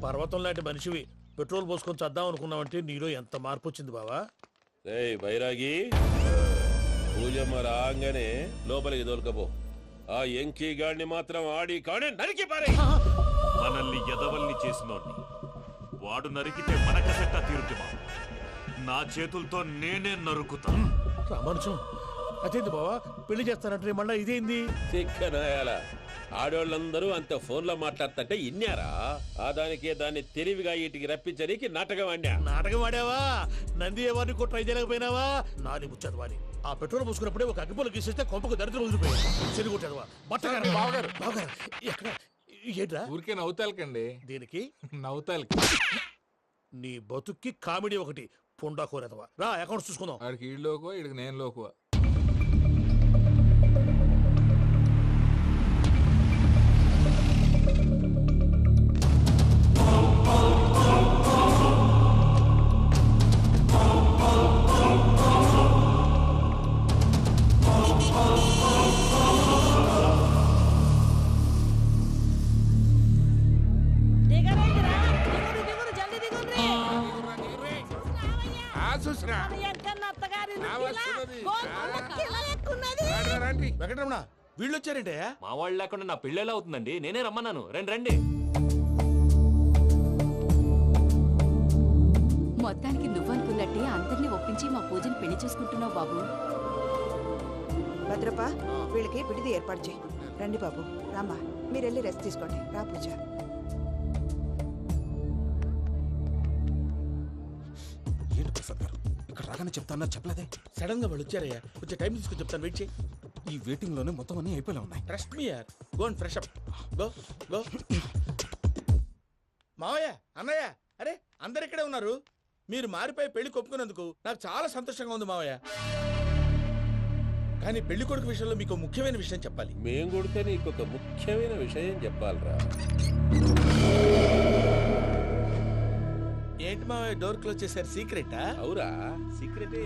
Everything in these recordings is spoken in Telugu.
పర్వతం లాంటి మనిషివి పెట్రోల్ పోసుకొని చద్దాం అనుకున్నావంటే నీలో ఎంత మార్పు వచ్చింది బావా. బైరాగి పూజమ్మ రాగానే లోపలికి దొరకపో. ఆ ఎంకీ గాడిని మాత్రం ఆడి కాడే నరికి పారే. మనల్ని ఎదవల్ని చేసినోడ్ని వాడు నరికితే మనకసెట్ట తీరుతుమా? నా చేతులతో నేనే నరుకుతా. రామానుజం అదేంది బావా పెళ్లి చేస్తానంటే మళ్ళా ఇదేంది? చిక్కనాయాల ఆడోళ్ళందరూ అంత ఫోన్లో మాట్లాడుతుంటే ఇన్నారా? ఆ దానికే దాన్ని తెలివిగా ఇటుకి రప్పించడానికి నాటకం ఆడా. నాటకం ఆడావా? నంది ఎవరిని కూడా ట్రై చేయలేకపోయినావా? నాని ముచ్చదు వాని ఆ పెట్రోల్ పోసుకున్నప్పుడే ఒక అగ్గిపొల గీసేస్తే కొంపకు దరిద్రం వదిలిపోయాడు. చెరి కొట్టాడువా బట్టగారు బావగారు బావగారు ఎక్కడ ఏంట్రా? ఊరికే నవ్వుతాలకండి. దీనికి నవ్వుతాలకి నీ బతుక్కి కామెడీ ఒకటి పుండా కోరేదవా. రా అకౌంట్స్ చూసుకుందాం. ఆడికి ఈడులోకో ఇడికి నేను లోకువా. వెంకటరమణ వీళ్ళు వచ్చారంటే మా వాళ్ళు లేకుండా నా పెళ్ళేలా అవుతుందండి? నేనే రమ్మన్నాను. రండి రండి. మొత్తానికి నువ్వనుకున్నట్టే అందరినీ ఒప్పించి మా పూజని పెళ్లి చేసుకుంటున్నావు బాబు. భద్రప్ప వీళ్ళకి విడిది ఏర్పాటు చేయి. రండి బాబు రామ్మా మీరు వెళ్ళి రెస్ట్ తీసుకోండి. రా పూజ. ఏంటి ప్రసాద్ గారు ఇక్కడ రాగానే చెప్తాను చెప్పలేదే? సడన్ గా వాళ్ళు వచ్చారయ్యా. కొంచెం టైం తీసుకొని చెప్తాను. వెయిట్ చేయి. ఈ వెయిటింగ్ లోనే మొత్తం అన్ని అయిపోయి ఉన్నాయి. ట్రస్ట్ మీ యార్. Go and fresh up. Go go. మావయ్య అన్నయ్య అరే అందరు ఇక్కడే ఉన్నారు. మీరు మారిపోయి పెళ్లి కొప్పుకున్నందుకు నాకు చాలా సంతోషంగా ఉంది మావయ్య. కానీ పెళ్లి కొడుకు విషయంలో మీకు ముఖ్యమైన విషయం చెప్పాలి. మేం కొడితే నీకు ఒక ముఖ్యమైన విషయం చెప్పాలరా. ఏంటి మావయ్య డోర్ క్లోజ్ చేశారు? సీక్రెటా? అవురా సీక్రెటే.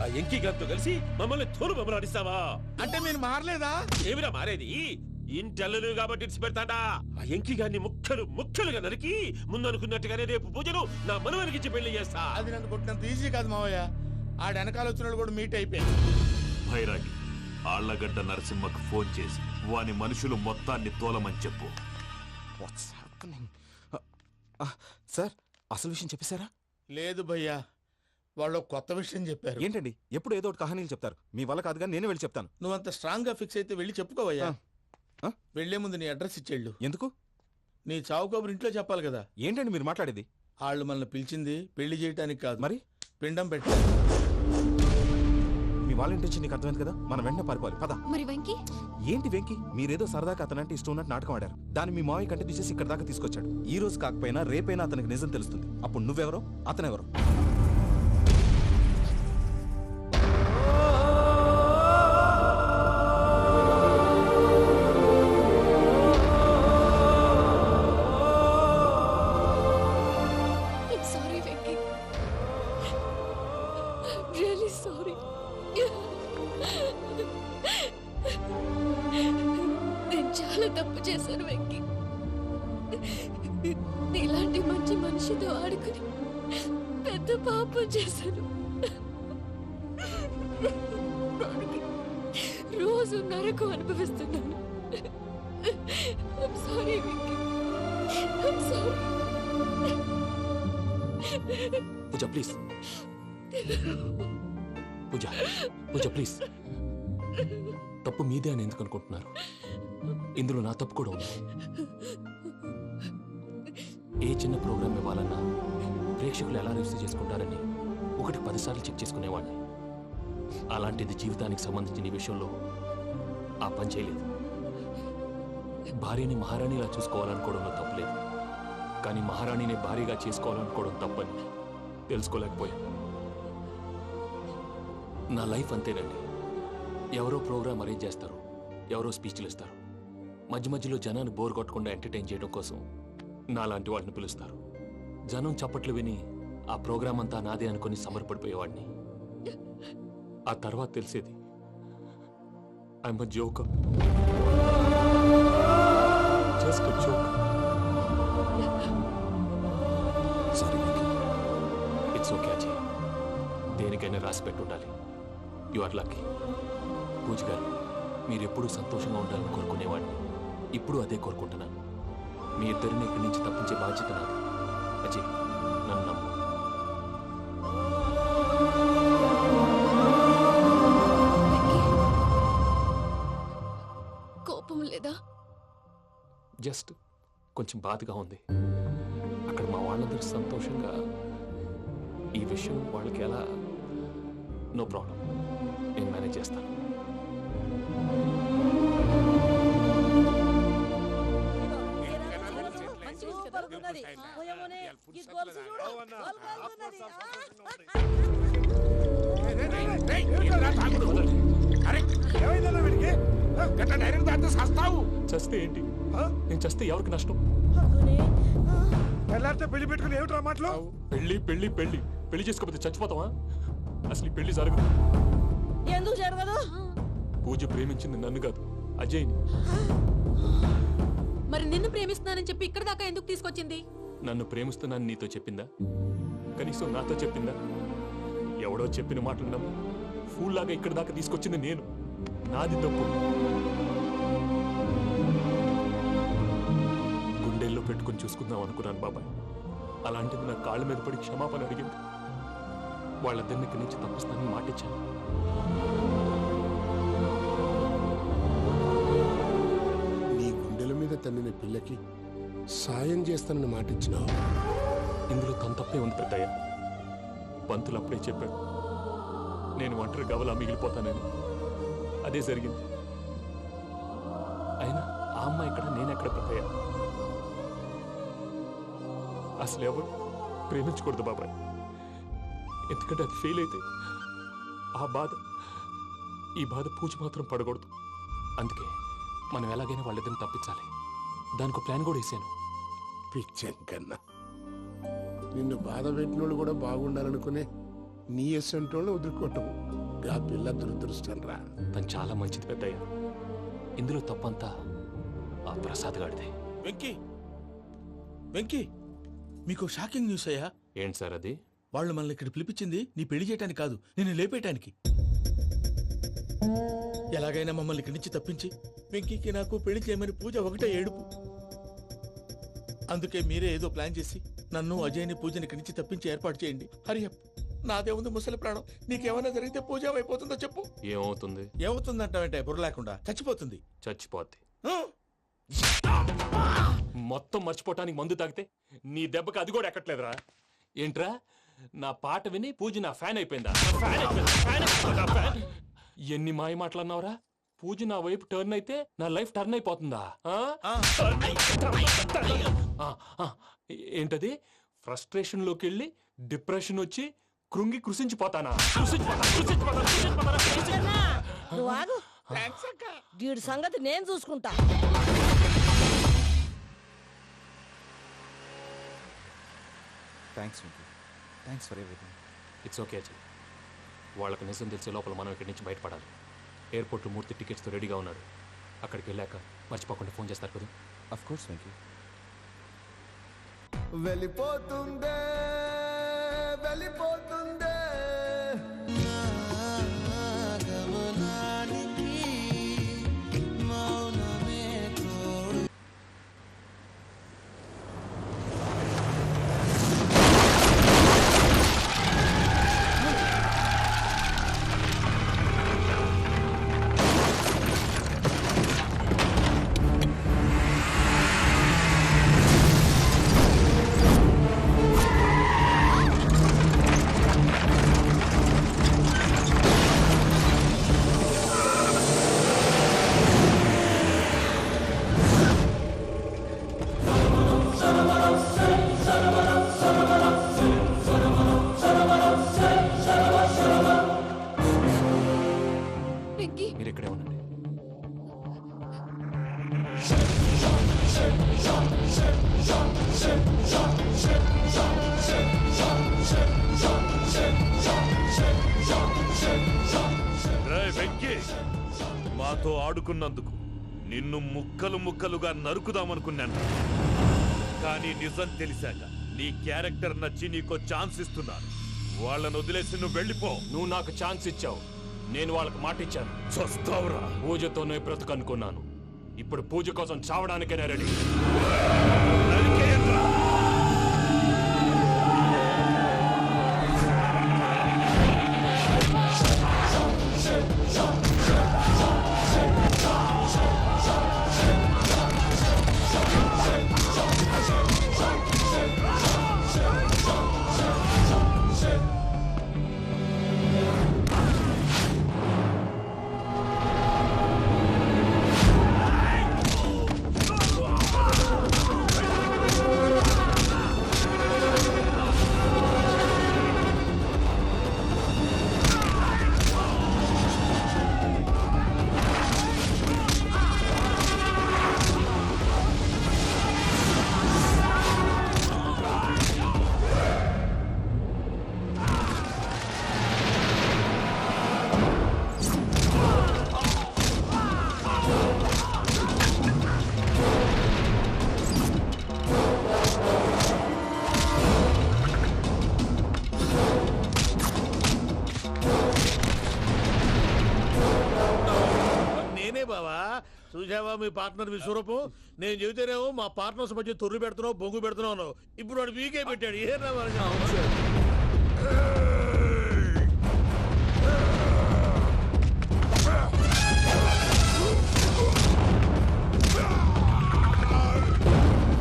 ఆ ఎంకీ గారితో కలిసి మమ్మల్ని తోలు బొమ్మలాడిస్తావా? అంటే మీరు మారలేదా? ఏమిరా మారేది? ఇంటల్లు కాబట్టి ఇడిచి పెడతాడా? ఆ ఎంకీ గారిని ముక్కలుగా నరికి ముందు అనుకున్నట్టుగానే రేపు పూజను నా మనవనికిచ్చి పెళ్లి చేస్తా. అది నన్ను కొట్టినంత ఈజీ కాదు మావయ్య. ఆ వెనకాల వచ్చిన కూడా మీట్ అయిపోయింది. భైరాగి ఆళ్లగడ్డ నరసింహకు ఫోన్ చేసి వాని మనుషులు మొత్తాన్ని తోలమని చెప్పు. సార్ అసలు విషయం చెప్పేశారా? లేదు భయ్యా, వాళ్ళు కొత్త విషయం చెప్పారు. ఏంటండి ఎప్పుడు ఏదో ఒకటి కహానీలు చెప్తారు. మీ వల్ల కాదుగా నేనే వెళ్ళి చెప్తాను. నువ్వంత స్ట్రాంగ్ గా ఫిక్స్ అయితే వెళ్ళి చెప్పుకోవయ్యా. వెళ్లే ముందు నీ అడ్రస్ ఇచ్చేళ్ళు. ఎందుకు? నీ చావు కబురు ఇంట్లో చెప్పాలి కదా. ఏంటండి మీరు మాట్లాడేది? వాళ్ళు మనల్ని పిలిచింది పెళ్లి చేయడానికి కాదు, మరి పిండం పెట్టాలి. మీ వాళ్ళ ఇంటెన్షన్ నీకు అర్థమైంది కదా. మనం వెంటనే పారిపోవాలి. పద. మరి వెంకీ? ఏంటి వెంకీ? మీరేదో సరదాగా అతనంటే ఇష్టం ఉన్నట్టు నాటకం ఆడారు. దాన్ని మీ మావయ్య కంటే తీసేసి ఇక్కడ దాకా తీసుకొచ్చాడు. ఈ రోజు కాకపోయినా రేపైనా అతనికి నిజం తెలుస్తుంది. అప్పుడు నువ్వెవరో అతనెవరో. చాలా తప్పు చేశాను వెంకీ. ఇలాంటి మంచి మనిషితో ఆడుకుని పెద్ద పాపం చేశాను. రోజు నరకం అనుభవిస్తున్నాను. Sorry Venky, sorry. Pooja please. Pooja please. తప్పు మీదే అని ఎందుకు అనుకుంటున్నారు? ఇందులో నా తప్పు కూడా ఉంది. ఏ చిన్న ప్రోగ్రామ్ ఇవ్వాలన్నా ప్రేక్షకులు ఎలా రిసీవ్ చేసుకుంటారని 1-10 సార్లు చెక్ చేసుకునేవాడిని. అలాంటిది జీవితానికి సంబంధించిన ఈ విషయంలో ఆ పని చేయలేదు. భార్యని మహారాణిలా చూసుకోవాలనుకోవడంలో తప్పులేదు, కానీ మహారాణిని భార్యగా చేసుకోవాలనుకోవడం తప్పని తెలుసుకోలేకపోయాను. నా లైఫ్ అంతేనండి. ఎవరో ప్రోగ్రామ్ అరేంజ్ చేస్తారు, ఎవరో స్పీచ్లు ఇస్తారు, మధ్య మధ్యలో జనాన్ని బోర్ కొట్టకుండా ఎంటర్టైన్ చేయడం కోసం నాలాంటి వాడిని పిలుస్తారు. జనం చప్పట్లు విని ఆ ప్రోగ్రామ్ అంతా నాదే అనుకుని సమరపడిపోయేవాడిని. ఆ తర్వాత తెలిసేది I'm a joker, just a joke. Sorry Venky. It's okay Ajay, దేనికైనా రాసి పెట్టి ఉండాలి. You are lucky. పూజ గారు, మీరు ఎప్పుడూ సంతోషంగా ఉండాలని కోరుకునేవాడిని. ఇప్పుడు అదే కోరుకుంటున్నాను. మీ ఇద్దరిని ఇక్కడి నుంచి తప్పించే బాధ్యత నాది. అజయ్, నన్ను నమ్ము. కోపం లేదా? జస్ట్ కొంచెం బాధగా ఉంది. అక్కడ మా వాళ్ళందరూ సంతోషంగా, ఈ విషయం వాళ్ళకి ఎలా? నో ప్రాబ్లం, నేను మేనేజ్ చేస్తాను. చస్తే ఏంటి? నేను చస్తే ఎవరికి నష్టం? పెళ్లి పెట్టుకుని ఏమిట్రా మాటలు? పెళ్లి పెళ్లి పెళ్లి పెళ్లి చేసుకోకపోతే చచ్చిపోతావా? అసలు ఈ పెళ్లి జరగదు. ఎందుకు జరగదు? పూజ ప్రేమించింది నన్ను కాదు, అజయ్ని. మరి నిన్ను ప్రేమిస్తున్నానని చెప్పి ఇక్కడ దాకా ఎందుకు తీసుకొచ్చింది? నన్ను ప్రేమిస్తున్నాను నీతో చెప్పిందా? కనీసం నాతో చెప్పిందా? ఎవడో చెప్పిన మాటలు నమ్ము ఫూల్ లాగా ఇక్కడ దాకా తీసుకొచ్చింది నేను. నాది తప్పు. గుండెల్లో పెట్టుకుని చూసుకుందాం అనుకున్నాను బాబాయ్. అలాంటిది నా కాళ్ళ మీద పడి క్షమాపణ అడిగింది. వాళ్ళిద్దరిని ఇక్కడి నుంచి తప్పిస్తానని మాటిచ్చాను. నీ గుండెల మీద తన్నిన పిల్లకి సాయం చేస్తానని మాటిచ్చినావు. ఇందులో తన తప్పే ఉంది పెద్దయ్య. పంతులు అప్పుడే చెప్పాడు, నేను ఒంటరి గవలా మిగిలిపోతానని. అదే జరిగింది. అయినా ఆ అమ్మాయి ఎక్కడ, నేనెక్కడ పెద్దయ్య? అసలు ఎవరు ప్రేమించకూడదు బాబాయ్. ఎందుకంటే అది ఫెయిల్ అయితే ఈ బాధ పూజ మాత్రం పడకూడదు. అందుకే మనం ఎలాగైనా వాళ్ళిద్దరిని తప్పించాలి. దానికి ప్లాన్ కూడా వేసాను. పిచ్చం కన్నా నిన్ను బాధ పెట్టినోళ్ళు కూడా బాగుండాలనుకునే నీ ఎస్సంటోళ్ళు వదులుకోవటం ఆ పిల్ల దురదృష్టం రా. తను చాలా మంచిది పెద్దయ్య. ఇందులో తప్పంతా ఆ ప్రసాద్ గాడిదే. వెంకీ, వెంకీ, మీకు షాకింగ్ న్యూస్ అయ్యా. ఏంటి సార్ అది? వాళ్ళు మనల్ని ఇక్కడ పిలిపించింది నీ పెళ్లి చేయటానికి కాదు, నిన్ను లేపేయటానికి. ఎలాగైనా మమ్మల్ని ఇక్కడి నుంచి తప్పించి వెంకీకి నాకు పెళ్లి చేయమని పూజ ఒకటే ఏడుపు. అందుకే మీరే ఏదో ప్లాన్ చేసి నన్ను అజయ్ని పూజని ఇక్కడి నుంచి తప్పించి ఏర్పాటు చేయండి. హరియప్, నాదే ఉంది ముసలి ప్రాణం. నీకేమైనా జరిగితే పూజ అయిపోతుందో చెప్పు. ఏమవుతుంది? ఏమవుతుందంటావంటే బుర్ర లేకుండా చచ్చిపోతుంది. చచ్చిపోద్ది. ఆ? మొత్తం మర్చిపోవటానికి మందు తాగితే నీ దెబ్బకి అది కూడా ఎక్కట్లేదురా. ఏంట్రా, నా పాట విని పూజ నా ఫ్యాన్ అయిపోయిందా? ఎన్ని మాయ మాటలన్నావురా? పూజ నా వైపు టర్న్ అయితే నా లైఫ్ టర్న్ అయిపోతుందా? ఏంటది? ఫ్రస్ట్రేషన్ లోకి వెళ్ళి డిప్రెషన్ వచ్చి కృంగి కృషించిపోతానా? వీడి సంగతి నేను చూసుకుంటా. Thanks Venky. Thanks for everything. It's okay Ajay. వాళ్ళకి నిజం తెలిసే లోపల మనం ఇక్కడి నుంచి బయటపడాలి. ఎయిర్పోర్ట్లో మూర్తి టికెట్స్తో రెడీగా ఉన్నాడు. అక్కడికి వెళ్ళాక మర్చిపోకుండా ఫోన్ చేస్తారు కదా. Of course Venky. వెళ్ళిపోతుందే వెళ్ళిపోతుందే మీరు ఇక్కడే ఉండండి. రేయ్ వెంకీ, మాతో ఆడుకున్నందుకు నిన్ను ముక్కలు ముక్కలుగా నరుకుదామనుకున్నాను. కానీ నిజం తెలిసాక నీ క్యారెక్టర్ నచ్చి నీకో ఛాన్స్ ఇస్తున్నాను. వాళ్ళను వదిలేసి నువ్వు వెళ్ళిపో. నువ్వు నాకు ఛాన్స్ ఇచ్చావు, నేను వాళ్ళకి మాట ఇచ్చాను. చస్తావురా. పూజతోనే బ్రతుకనుకున్నాను, ఇప్పుడు పూజ కోసం చావడానికైనా రెడీ. చూసావా మీ పార్ట్నర్ విశ్వరూపం? నేను చెబితేనేమో మా పార్ట్నర్స్ మధ్య తొర్రు పెడుతున్నావు, బొంగు పెడుతున్నావు. ఇప్పుడు వాడు వీకే పెట్టాడు. ఏ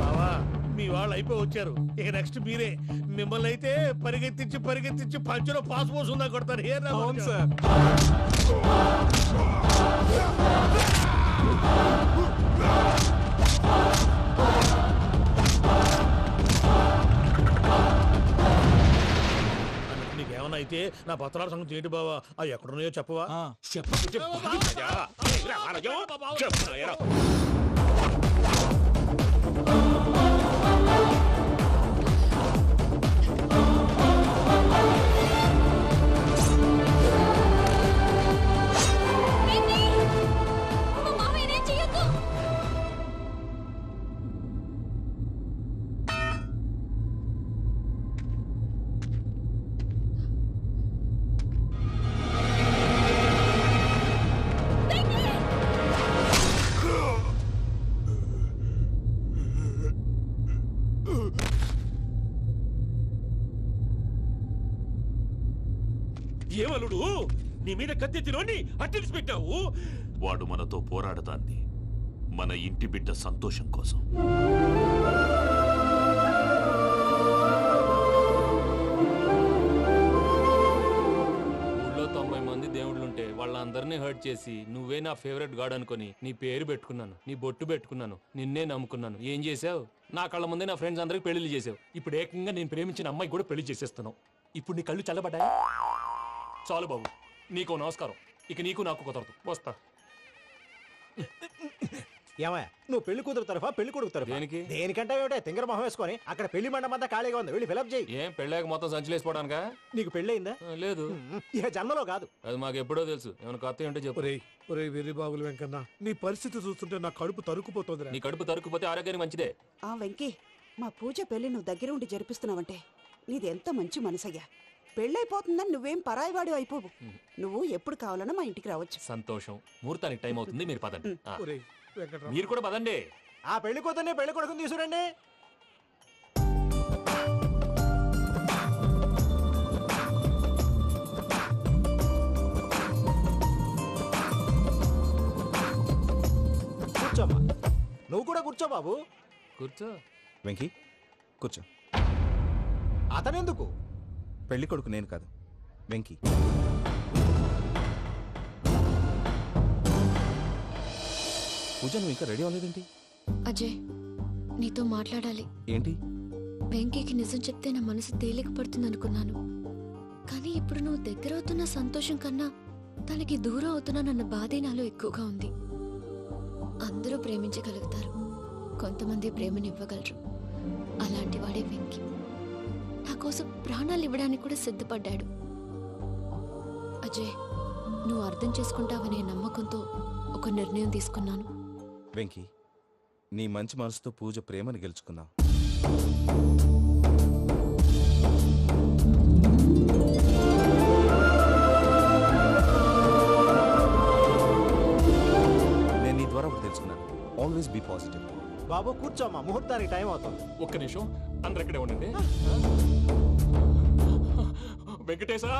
బావా, మీ వాళ్ళు అయిపోయి వచ్చారు. ఇక నెక్స్ట్ మీరే. మిమ్మల్ని అయితే పరిగెత్తించి పరిగెత్తించి పంచులో పాస్ పోసుందా కొడతారు. ఏ నీకేమన్నా అయితే నా పత్రాల సంగతి ఏంటి బావా? అవి ఎక్కడున్నాయో చెప్పవా? ఏమలుడు, నీ మీద కత్తెత్తిలోని అట్టెలిసి పెట్టావు. వాడు మనతో పోరాడతాంది మన ఇంటి బిడ్డ సంతోషం కోసం. ఊళ్ళో 90 మంది దేవుళ్ళుంటే వాళ్ళందరినీ హర్ట్ చేసి నువ్వే నా ఫేవరెట్ గాడ్ అనుకుని నీ పేరు పెట్టుకున్నాను, నీ బొట్టు పెట్టుకున్నాను, నిన్నే నమ్ముకున్నాను. ఏం చేసావు? నా కళ్ళ ముందే నా ఫ్రెండ్స్ అందరికి పెళ్లి చేసావు. ఇప్పుడు ఏకంగా నేను ప్రేమించిన అమ్మాయి కూడా పెళ్లి చేసేస్తున్నావు. ఇప్పుడు నీ కళ్ళు చల్లబడ్డాయి. చాలు బాబు, నీకు నమస్కారం. ఇక నీకు నాకు కుదరదు. వస్తా. ఏమయ్య, నువ్వు పెళ్లి కూతురు తరఫా పెళ్లి కొడుకు తరఫా? దేనికి? దేనికంటే ఏమిటే తింగర మొహం వేసుకొని అక్కడ పెళ్లి మండపం అంతా ఖాళీగా ఉంది, వెళ్ళి ఫిలప్ చేయి. ఏం పెళ్ళాక మొత్తం సంచలేసిపోవడానికా? నీకు పెళ్ళయిందా? లేదు. ఇక జన్మలో కాదు. అది మాకు ఎప్పుడో తెలుసు. ఏమైనా కొత్త ఏంటో చెప్పు. వెర్రి బాబులు వెంకన్న, నీ పరిస్థితి చూస్తుంటే నా కడుపు తరుక్కుపోతుంది. నీ కడుపు తరుక్కుపోతే ఆరోగ్యానికి మంచిదే. ఆ వెంకీ, మా పూజ పెళ్లి నువ్వు దగ్గర ఉండి జరిపిస్తున్నావంటే నీది ఎంత మంచి మనసయ్యా. పెళ్ళైపోతుందని నువ్వేం పరాయివాడి అయిపోవు. నువ్వు ఎప్పుడు కావాలన్నా మా ఇంటికి రావచ్చు. సంతోషం. ముహూర్తానికి టైం అవుతుంది, మీరు పదండి. మీరు కూడా పదండి. ఆ పెళ్లి కూతుర్ని పెళ్లి కొడుకుని తీసుకురండి. కూర్చోమ్మా. నువ్వు కూడా కూర్చో బాబు. కూర్చో. వెంకీ కూర్చో. అతనెందుకు? పెళ్లి కొడుకు నేను కాదు, వెంకీ. పూజ, నువ్వు ఇంకా రెడీ అవ్వలేదేంటి? అజయ్, నీతో మాట్లాడాలి. ఏంటి? వెంకీకి నిజం చెప్తే నా మనసు తేలిక పడుతుంది అనుకున్నాను. కానీ ఇప్పుడు నువ్వు దగ్గర అవుతున్న సంతోషం కన్నా తనకి దూరం అవుతున్నానన్న బాధే నాలో ఎక్కువగా ఉంది. అందరూ ప్రేమించగలుగుతారు, కొంతమంది ప్రేమనివ్వగలరు. అలాంటి వాడే వెంకీ. నా కోసం ప్రాణాలు ఇవ్వడానికి కూడా సిద్ధపడ్డాడు. అజయ్, నువ్వు అర్థం చేసుకుంటావనే నమ్మకంతో ఒక నిర్ణయం తీసుకున్నాను. వెంకీ, నీ మంచి మనసుతో పూజ ప్రేమని గెలుచుకుందాం. నేను నీ ద్వారా ఒకటి తెలుసుకున్నాను. Always be positive. బాబు కూర్చోమ్మా, ముహూర్తానికి టైం అవుతుంది. ఒక్క నిమిషం, అందరు ఇక్కడే ఉండండి. వెంకటేశా,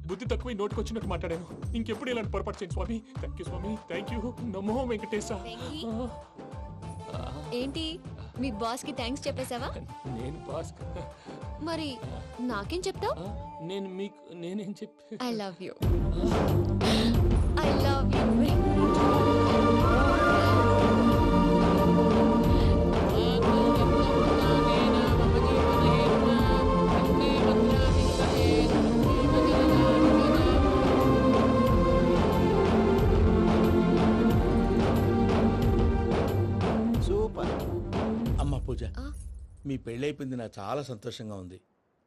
బుద్ధి తక్కువ నోటికి వచ్చినట్టు మాట్లాడాను. ఇంకెప్పుడు ఇలాంటి పొరపాటు చేయండి స్వామి. థ్యాంక్ యూ స్వామి, థ్యాంక్ యూ. నమో వెంకటేశ. ఏంటి మీ బాస్ కి థ్యాంక్స్ చెప్పేశావా? నేను బాస్, మరి నాకేం చెప్తావు? నేను మీకు నేనేం చెప్పి I love you. I love you. Super. అమ్మ పూజ, మీ పెళ్ళైపోయింది నాకు చాలా సంతోషంగా ఉంది.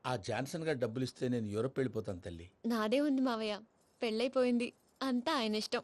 ఆ జాన్సన్ గారు డబ్బులు ఇస్తే నేను యూరోప్ వెళ్ళిపోతాను తల్లి. నాదే ఉంది మావయ్య, పెళ్ళైపోయింది, అంతా ఆయన ఇష్టం.